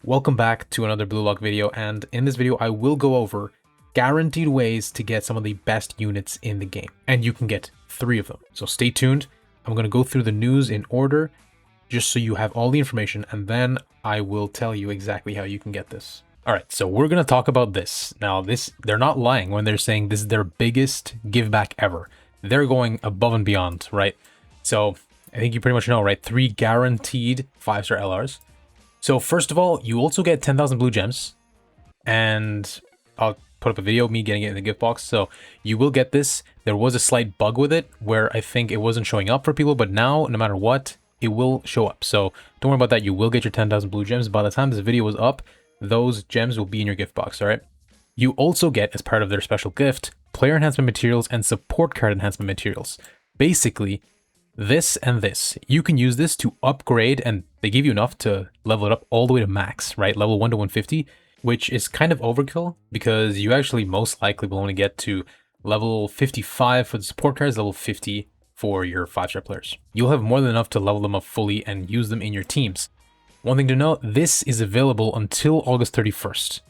Welcome back to another Blue Lock video, and in this video I will go over guaranteed ways to get some of the best units in the game, and you can get 3 of them. So stay tuned. I'm going to go through the news in order just so you have all the information, and then I will tell you exactly how you can get this. Alright, so we're going to talk about this. Now they're not lying when they're saying this is their biggest give back ever. They're going above and beyond, right? So I think you pretty much know, right? 3 guaranteed 5-star LRs. So first of all, you also get 10,000 blue gems, and I'll put up a video of me getting it in the gift box. So you will get this. There was a slight bug with it where I think it wasn't showing up for people, but now no matter what, it will show up. So don't worry about that. You will get your 10,000 blue gems. By the time this video is up, those gems will be in your gift box, all right? You also get, as part of their special gift, player enhancement materials and support card enhancement materials. Basically, this and this. You can use this to upgrade, and they give you enough to level it up all the way to max, right? Level 1 to 150, which is kind of overkill because you actually most likely will only get to level 55 for the support cards, level 50 for your 5-star players. You'll have more than enough to level them up fully and use them in your teams. One thing to note, this is available until August 31st.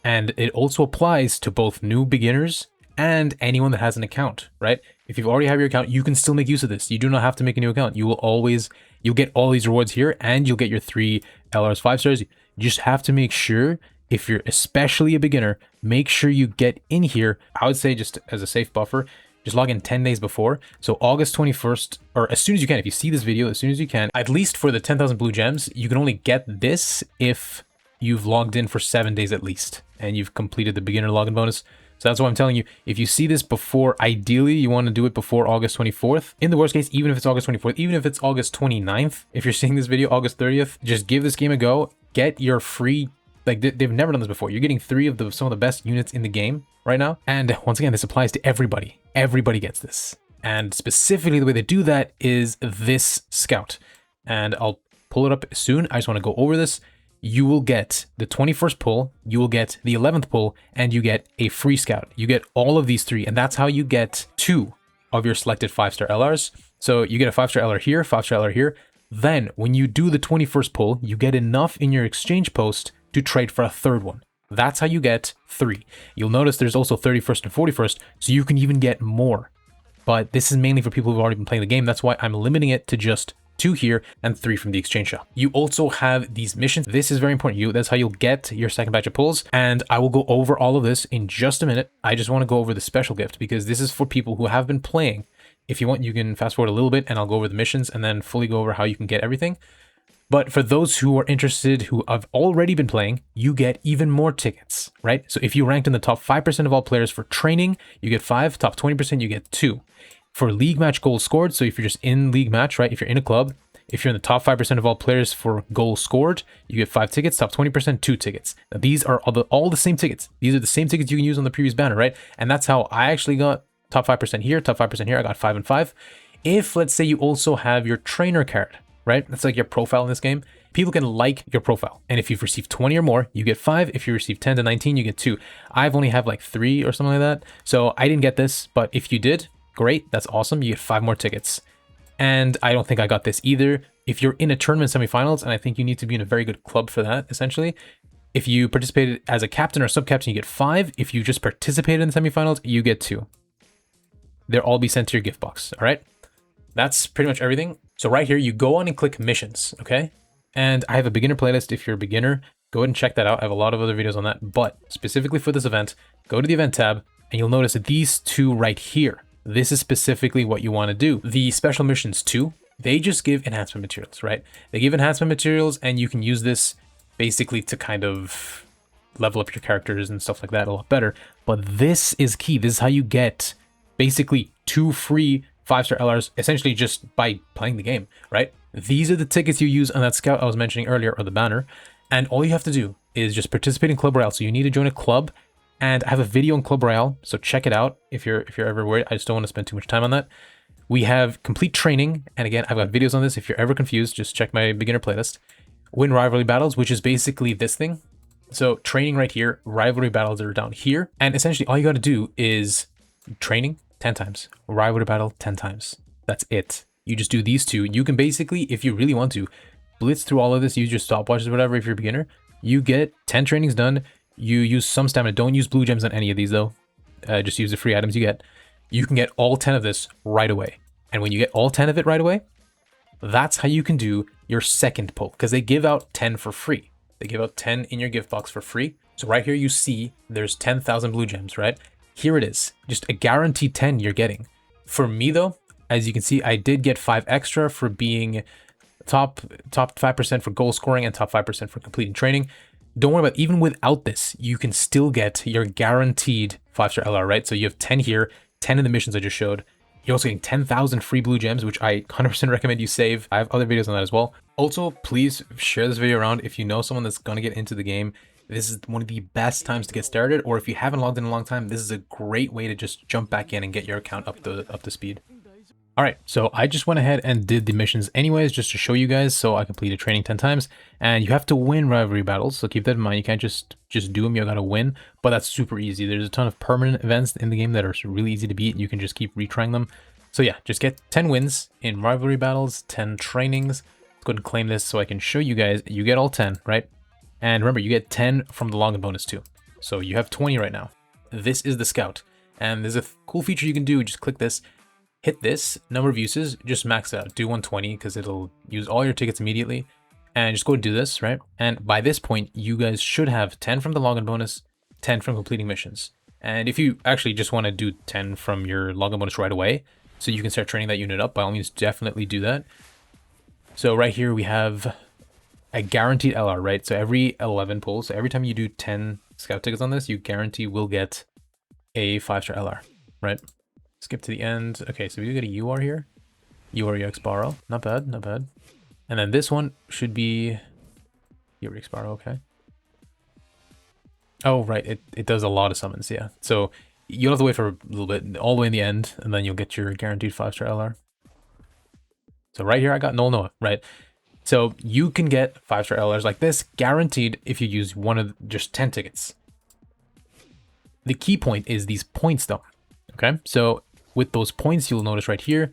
And it also applies to both new beginners and anyone that has an account, right? If you've already have your account, you can still make use of this. You do not have to make a new account. You'll get all these rewards here, and you'll get your 3 LRs 5 stars. You just have to make sure, if you're especially a beginner, make sure you get in here. I would say, just as a safe buffer, just log in 10 days before. So August 21st, or as soon as you can, if you see this video, as soon as you can, at least for the 10,000 blue gems, you can only get this if you've logged in for 7 days at least, and you've completed the beginner login bonus. So that's why I'm telling you, if you see this before, ideally you want to do it before August 24th. In the worst case, even if it's August 24th, even if it's August 29th, if you're seeing this video August 30th, just give this game a go. Get your free, like they've never done this before. You're getting 3 of some of the best units in the game right now. And once again, this applies to everybody. Everybody gets this. And specifically the way they do that is this scout. And I'll pull it up soon. I just want to go over this. You will get the 21st pull, you will get the 11th pull, and you get a free scout. You get all of these 3, and that's how you get 2 of your selected 5-star LRs. So you get a 5-star LR here, 5-star LR here. Then when you do the 21st pull, you get enough in your exchange post to trade for a 3rd one. That's how you get 3. You'll notice there's also 31st and 41st, so you can even get more. But this is mainly for people who've already been playing the game. That's why I'm limiting it to just 2 here and 3 from the exchange shop. You also have these missions. This is very important. That's how you'll get your second batch of pulls, and I will go over all of this in just a minute. I just want to go over the special gift because this is for people who have been playing. If you want, you can fast forward a little bit and I'll go over the missions and then fully go over how you can get everything. But for those who are interested, who have already been playing, you get even more tickets, right? So if you ranked in the top 5% of all players for training, you get 5, top 20%, you get 2. For league match goals scored, so if you're just in league match, right? If you're in a club, if you're in the top 5% of all players for goals scored, you get 5 tickets, top 20%, 2 tickets. Now, these are all the same tickets. These are the same tickets you can use on the previous banner, right? And that's how I actually got top 5% here, top 5% here. I got 5 and 5. If, let's say, you also have your trainer card, right? That's like your profile in this game. People can like your profile. And if you've received 20 or more, you get 5. If you receive 10 to 19, you get 2. I've only have like 3 or something like that. So I didn't get this, but if you did, great. That's awesome. You get 5 more tickets. And I don't think I got this either. If you're in a tournament semifinals, and I think you need to be in a very good club for that, essentially. If you participated as a captain or sub-captain, you get 5. If you just participated in the semifinals, you get 2. They'll all be sent to your gift box, all right? That's pretty much everything. So right here, you go on and click missions, okay? And I have a beginner playlist. If you're a beginner, go ahead and check that out. I have a lot of other videos on that, but specifically for this event, go to the event tab, and you'll notice these 2 right here. This is specifically what you want to do. The special missions too, they just give enhancement materials, right? They give enhancement materials, and you can use this basically to kind of level up your characters and stuff like that a lot better. But this is key. This is how you get basically 2 free 5-star LRs, essentially just by playing the game, right? These are the tickets you use on that scout I was mentioning earlier, or the banner. And all you have to do is just participate in Club Royale. So you need to join a club. And I have a video on Club Royale, so check it out if you're ever worried. I just don't want to spend too much time on that. We have complete training, and again, I've got videos on this. If you're ever confused, just check my beginner playlist. Win rivalry battles, which is basically this thing. So training right here, rivalry battles are down here, and essentially all you got to do is training 10 times, rivalry battle 10 times. That's it. You just do these 2. You can basically, if you really want to, blitz through all of this, use your stopwatches or whatever if you're a beginner. you get 10 trainings done. You use some stamina. Don't use blue gems on any of these though. Just use the free items you get. You can get all 10 of this right away. And when you get all 10 of it right away, that's how you can do your second pull, because they give out 10 for free. They give out 10 in your gift box for free. So right here you see there's 10,000 blue gems, right? Here it is, just a guaranteed 10 you're getting. For me though, as you can see, I did get 5 extra for being top 5% for goal scoring and top 5% for completing training. Don't worry about, even without this, you can still get your guaranteed 5-star LR, right? So you have 10 here, 10 in the missions I just showed. You're also getting 10,000 free blue gems, which I 100% recommend you save. I have other videos on that as well. Also, please share this video around if you know someone that's going to get into the game. This is one of the best times to get started, or if you haven't logged in a long time, this is a great way to just jump back in and get your account up to speed. All right, so I just went ahead and did the missions anyways, just to show you guys. So I completed training 10 times, and you have to win rivalry battles. So keep that in mind. You can't just do them. You got to win, but that's super easy. There's a ton of permanent events in the game that are really easy to beat. You can just keep retrying them. So yeah, just get 10 wins in rivalry battles, 10 trainings. Let's go ahead and claim this so I can show you guys. You get all 10, right? And remember, you get 10 from the login bonus too. So you have 20 right now. This is the scout, and there's a cool feature you can do. Just click this. Hit this number of uses, just max out, do 120 because it'll use all your tickets immediately, and just go and do this, right? And by this point, you guys should have 10 from the login bonus, 10 from completing missions. And if you actually just want to do 10 from your login bonus right away, so you can start training that unit up, by all means, definitely do that. So right here, we have a guaranteed LR, right? So every 11 pulls, so every time you do 10 scout tickets on this, you guarantee will get a 5-star LR, right? Skip to the end. Okay, so we get a UR here. UR EX Borrow. Not bad, not bad. And then this one should be UR EX Borrow, okay. Oh, right, it does a lot of summons, yeah. So you'll have to wait for a little bit, all the way in the end, and then you'll get your guaranteed 5-star LR. So right here, I got Null Noah, right? So you can get 5-star LRs like this, guaranteed if you use one of just 10 tickets. The key point is these points though, okay? So with those points, you'll notice right here,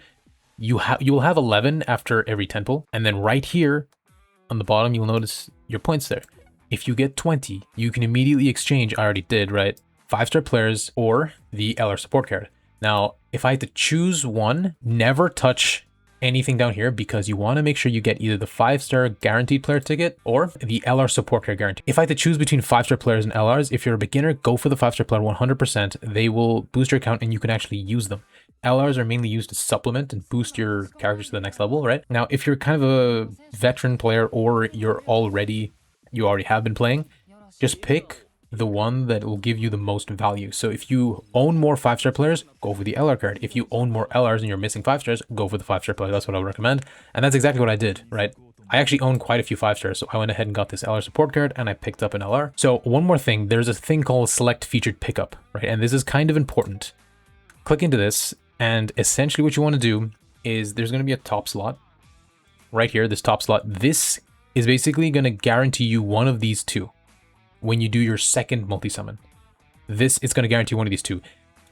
you will have 11 after every 10 pull. And then right here on the bottom, you'll notice your points there. If you get 20, you can immediately exchange, I already did, right? 5-star players or the LR support card. Now, if I had to choose one, never touch anything down here, because you want to make sure you get either the 5-star guaranteed player ticket or the LR support card guarantee. If I had to choose between 5-star players and LRs, if you're a beginner, go for the 5-star player 100%. They will boost your account and you can actually use them. LRs are mainly used to supplement and boost your characters to the next level, right? Now, if you're kind of a veteran player or you already have been playing, just pick the one that will give you the most value. So if you own more 5-star players, go for the LR card. If you own more LRs and you're missing 5-stars, go for the 5-star player. That's what I would recommend. And that's exactly what I did, right? I actually own quite a few 5-stars, so I went ahead and got this LR support card and I picked up an LR. So one more thing, there's a thing called select featured pickup, right? And this is kind of important. Click into this, and essentially what you want to do is there's going to be a top slot right here, this top slot. This is basically going to guarantee you one of these two. When you do your second multi-summon, this is going to guarantee one of these two.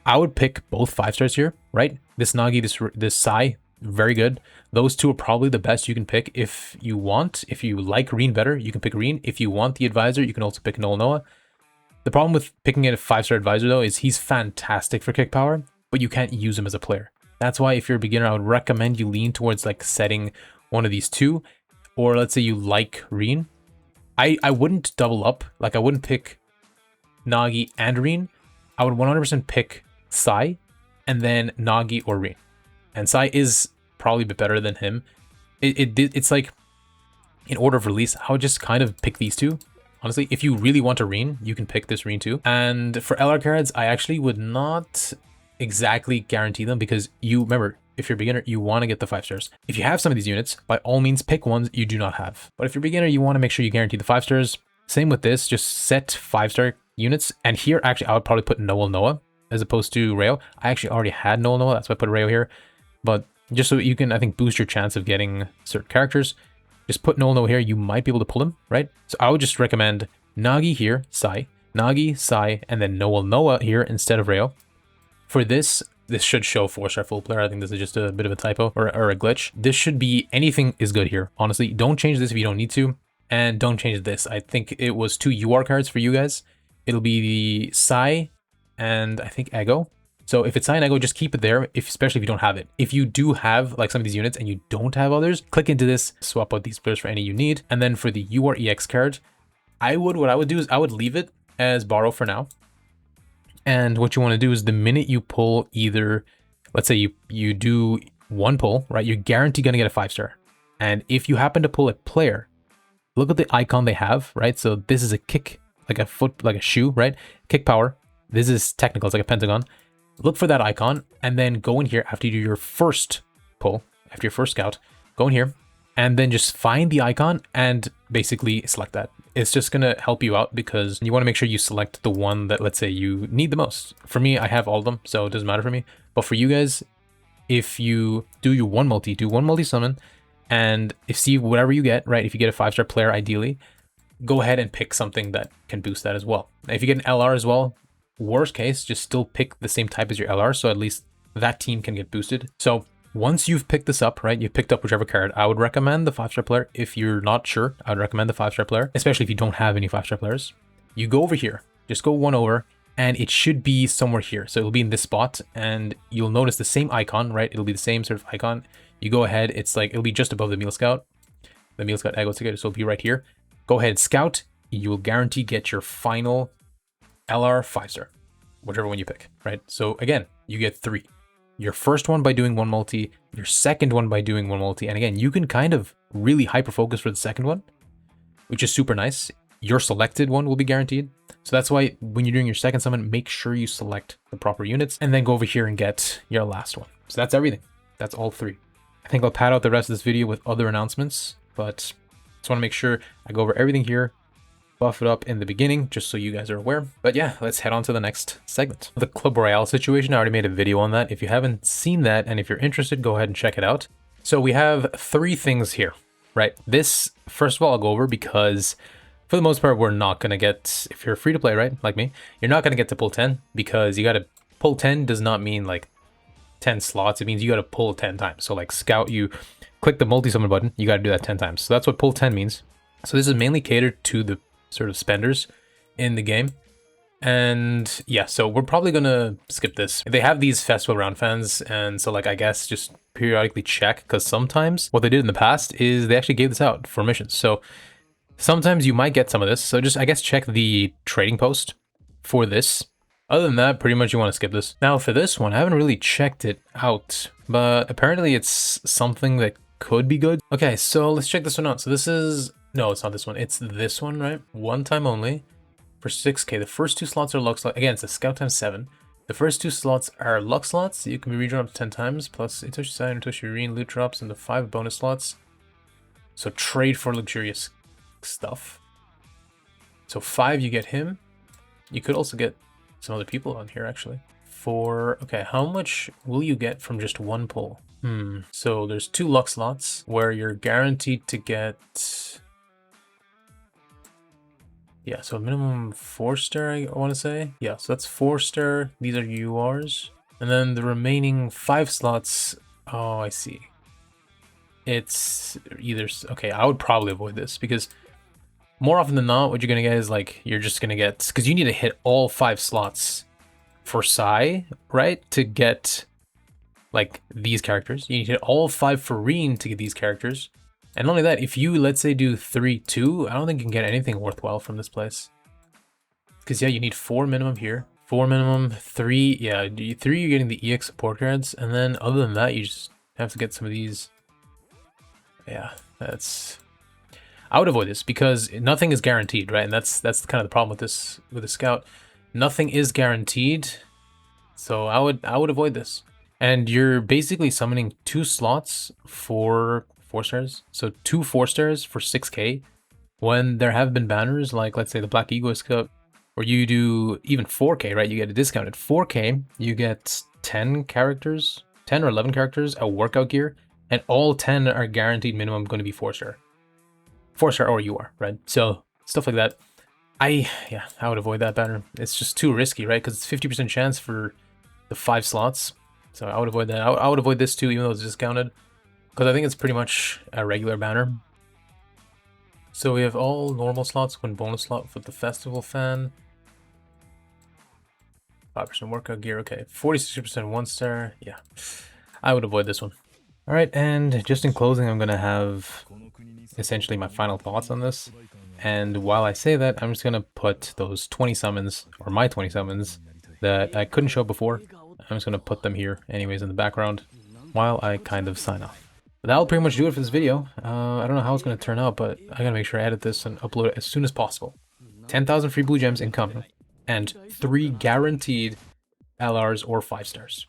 I would pick both 5-stars here, right? This Nagi, this Sai, very good. Those two are probably the best you can pick if you want. If you like Reen better, you can pick Reen. If you want the advisor, you can also pick Null Noah. The problem with picking a 5-star advisor though is he's fantastic for kick power, but you can't use him as a player. That's why if you're a beginner, I would recommend you lean towards like setting one of these two, or let's say you like Reen. I wouldn't double up. Like I wouldn't pick Nagi and Reen. I would 100% pick Sai and then Nagi or Reen. And Sai is probably a bit better than him. It's like in order of release, I would just kind of pick these two. Honestly, if you really want a Reen, you can pick this Reen too. And for LR cards, I actually would not exactly guarantee them, because you remember, if you're a beginner, you want to get the 5-stars. If you have some of these units, by all means, pick ones you do not have. But if you're a beginner, you want to make sure you guarantee the 5-stars. Same with this, just set 5-star units. And here, actually, I would probably put Noel Noah as opposed to Rayo. I actually already had Noel Noah, that's why I put Rayo here. But just so you can, I think, boost your chance of getting certain characters, just put Noel Noah here. You might be able to pull him, right? So I would just recommend Nagi here, Sai, Nagi, Sai, and then Noel Noah here instead of Rayo. For this should show 4-star full player. I think this is just a bit of a typo or a glitch. This should be anything is good here. Honestly, don't change this if you don't need to. And don't change this. I think it was 2 UR cards for you guys. It'll be the Psy and I think Ego. So if it's Psy and Ego, just keep it there, especially if you don't have it. If you do have like some of these units and you don't have others, click into this, swap out these players for any you need. And then for the UR EX card, what I would do is I would leave it as borrow for now. And what you want to do is the minute you pull either, let's say you do 1 pull, right? You're guaranteed going to get a 5-star. And if you happen to pull a player, look at the icon they have, right? So this is a kick, like a foot, like a shoe, right? Kick power. This is technical, it's like a pentagon. Look for that icon and then go in here after you do your first pull, after your first scout, go in here and then just find the icon and basically select that. It's just going to help you out because you want to make sure you select the one that, let's say, you need the most. For me, I have all of them, so it doesn't matter for me. But for you guys, if you do your one multi summon, and if see whatever you get, right? If you get a 5-star player, ideally, go ahead and pick something that can boost that as well. Now, if you get an LR as well, worst case, just still pick the same type as your LR, so at least that team can get boosted. So once you've picked this up, right, you've picked up whichever card, I would recommend the 5-star player. If you're not sure, I would recommend the 5-star player, especially if you don't have any 5-star players. You go over here, just go 1 over, and it should be somewhere here. So it'll be in this spot, and you'll notice the same icon, right? It'll be the same sort of icon. You go ahead, it's like, it'll be just above the Meal Scout. The Meal Scout Ego Ticket, so it'll be right here. Go ahead, Scout. You will guarantee get your final LR 5-star, whichever one you pick, right? So again, you get 3. Your first one by doing 1 multi, your second one by doing 1 multi, and again, you can kind of really hyper focus for the second one, which is super nice. Your selected one will be guaranteed. So that's why when you're doing your second summon, make sure you select the proper units and then go over here and get your last one. So that's everything. That's all 3. I think I'll pad out the rest of this video with other announcements, but just want to make sure I go over everything here, buff it up in the beginning, just so you guys are aware. But yeah, let's head on to the next segment. The Club Royale situation, I already made a video on that. If you haven't seen that, and if you're interested, go ahead and check it out. So we have 3 things here, right? This, first of all, I'll go over because for the most part, we're not going to get, if you're free to play, right, like me, you're not going to get to pull 10 because you got to pull 10 does not mean like 10 slots. It means you got to pull 10 times. So like Scout, you click the multi-summon button, you got to do that 10 times. So that's what pull 10 means. So this is mainly catered to the sort of spenders in the game. And yeah, so we're probably going to skip this. They have these festival round fans, and so like I guess just periodically check, because sometimes what they did in the past is they actually gave this out for missions. So sometimes you might get some of this. So just, I guess, check the trading post for this. Other than that, pretty much you want to skip this. Now for this one, I haven't really checked it out, but apparently it's something that could be good. Okay, so let's check this one out. So this is, no, it's not this one. It's this one, right? 1 time only for 6K. The first 2 slots are luck slots. Again, it's a Scout times 7. The first 2 slots are luck slots. You can be redrawn up to 10 times, plus Itoshi Side, Itoshi Reen, loot drops, and the 5 bonus slots. So trade for luxurious stuff. So 5, you get him. You could also get some other people on here, actually. For, okay, how much will you get from just 1 pull? So there's 2 luck slots where you're guaranteed to get, yeah, so minimum 4-star, I want to say. Yeah, so that's 4-star. These are URs. And then the remaining 5 slots, oh, I see. It's either, okay, I would probably avoid this because more often than not, what you're going to get is like, you're just going to get, because you need to hit all 5 slots for Psy, right? To get like these characters. You need to hit all 5 for Reen to get these characters. And not only that, if you, let's say, do 3-2, I don't think you can get anything worthwhile from this place. Because yeah, you need 4 minimum here. 4 minimum, 3, yeah, 3 you're getting the EX support cards. And then other than that, you just have to get some of these. Yeah, that's, I would avoid this because nothing is guaranteed, right? And that's kind of the problem with this, with the Scout. Nothing is guaranteed, so I would avoid this. And you're basically summoning 2 slots for 4-stars, so 2 4-stars for 6K. When there have been banners like, let's say, the Black Egoist Cup, or you do even 4K, right? You get a discounted 4K. You get 10 characters, 10 or 11 characters, a workout gear, and all 10 are guaranteed minimum going to be 4-star. 4-star or UR, right? So stuff like that. I would avoid that banner. It's just too risky, right? Because it's 50% chance for the 5 slots. So I would avoid that. I would avoid this too, even though it's discounted, because I think it's pretty much a regular banner. So we have all normal slots, one bonus slot for the festival fan. 5% workout gear, okay. 46% 1-star, yeah. I would avoid this one. Alright, and just in closing, I'm gonna have essentially my final thoughts on this. And while I say that, I'm just gonna put those 20 summons, or my 20 summons, that I couldn't show before. I'm just gonna put them here anyways in the background while I kind of sign off. But that'll pretty much do it for this video. I don't know how it's gonna turn out, but I gotta make sure I edit this and upload it as soon as possible. 10,000 free blue gems incoming, and 3 guaranteed LRs or 5 stars.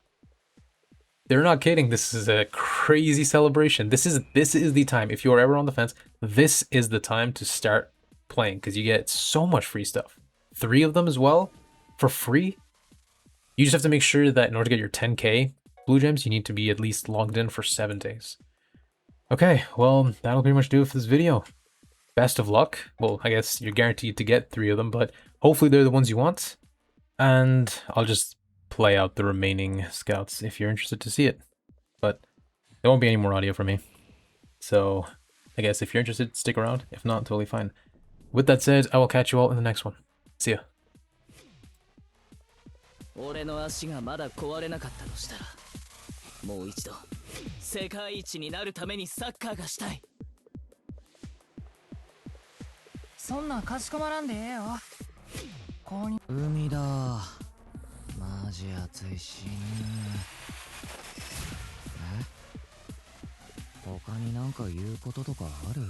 They're not kidding. This is a crazy celebration. This is the time. If you're ever on the fence, this is the time to start playing because you get so much free stuff. 3 of them as well for free. You just have to make sure that in order to get your 10k blue gems, you need to be at least logged in for 7 days. Okay, well, that'll pretty much do it for this video. Best of luck. Well, I guess you're guaranteed to get 3 of them, but hopefully they're the ones you want. And I'll just play out the remaining scouts if you're interested to see it. But there won't be any more audio from me. So I guess if you're interested, stick around. If not, totally fine. With that said, I will catch you all in the next one. See ya. 俺の足がまだ壊れなかったとしたら、もう一度世界一になるためにサッカーがしたい。そんなかしこまらんでええよ。海だ。マジ暑いしね。他になんか言うこととかある？